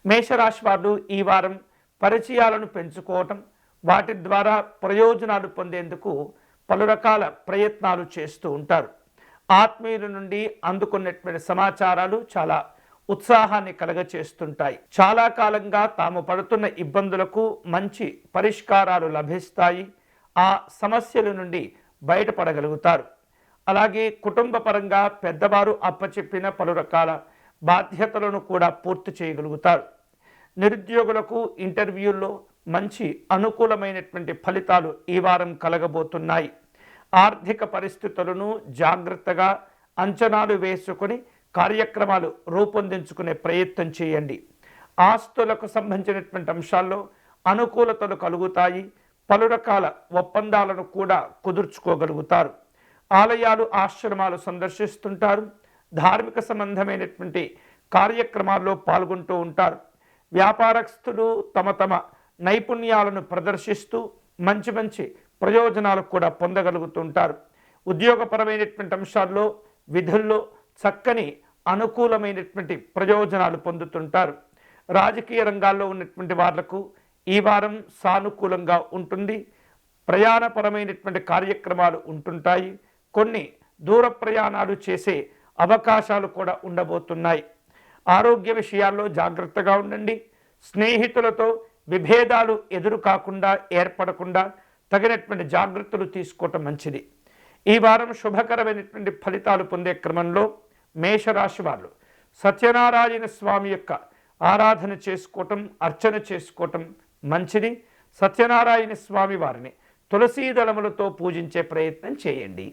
మేషరాశి వారు ఈ వారం పరిచయాలను పెంచుకోవటం, వాటి ద్వారా ప్రయోజనాలు పొందేందుకు పలు రకాల ప్రయత్నాలు చేస్తూ ఉంటారు. ఆత్మీయుల నుండి అందుకున్నటువంటి సమాచారాలు చాలా ఉత్సాహాన్ని కలగచేస్తుంటాయి. చాలా కాలంగా తాము పడుతున్న ఇబ్బందులకు మంచి పరిష్కారాలు లభిస్తాయి. ఆ సమస్యల నుండి బయటపడగలుగుతారు. అలాగే కుటుంబ పరంగా పెద్దవారు అప్పచెప్పిన పలు రకాల బాధ్యతలను కూడా పూర్తి చేయగలుగుతారు. నిరుద్యోగులకు ఇంటర్వ్యూల్లో మంచి అనుకూలమైనటువంటి ఫలితాలు ఈ వారం కలగబోతున్నాయి. ఆర్థిక పరిస్థితులను జాగ్రత్తగా అంచనాలు వేసుకొని కార్యక్రమాలు రూపొందించుకునే ప్రయత్నం చేయండి. ఆస్తులకు సంబంధించినటువంటి అంశాల్లో అనుకూలతలు కలుగుతాయి. పలు రకాల ఒప్పందాలను కూడా కుదుర్చుకోగలుగుతారు. ఆలయాలు, ఆశ్రమాలు సందర్శిస్తుంటారు. ధార్మిక సంబంధమైనటువంటి కార్యక్రమాల్లో పాల్గొంటూ ఉంటారు. వ్యాపారస్తులు తమ తమ నైపుణ్యాలను ప్రదర్శిస్తూ మంచి మంచి ప్రయోజనాలు కూడా పొందగలుగుతుంటారు. ఉద్యోగపరమైనటువంటి అంశాల్లో, విధుల్లో చక్కని అనుకూలమైనటువంటి ప్రయోజనాలు పొందుతుంటారు. రాజకీయ రంగాల్లో ఉన్నటువంటి వాళ్లకు ఈ వారం సానుకూలంగా ఉంటుంది. ప్రయాణపరమైనటువంటి కార్యక్రమాలు ఉంటుంటాయి. కొన్ని దూర ప్రయాణాలు చేసే అవకాశాలు కూడా ఉండబోతున్నాయి. ఆరోగ్య విషయాల్లో జాగ్రత్తగా ఉండండి. స్నేహితులతో విభేదాలు ఎదురు కాకుండా, ఏర్పడకుండా తగినటువంటి జాగ్రత్తలు తీసుకోవటం మంచిది. ఈ వారం శుభకరమైనటువంటి ఫలితాలు పొందే క్రమంలో మేషరాశి వాళ్ళు సత్యనారాయణ స్వామి యొక్క ఆరాధన చేసుకోవటం, అర్చన చేసుకోవటం మంచిది. సత్యనారాయణ స్వామి వారిని తులసీ దళములతో పూజించే ప్రయత్నం చేయండి.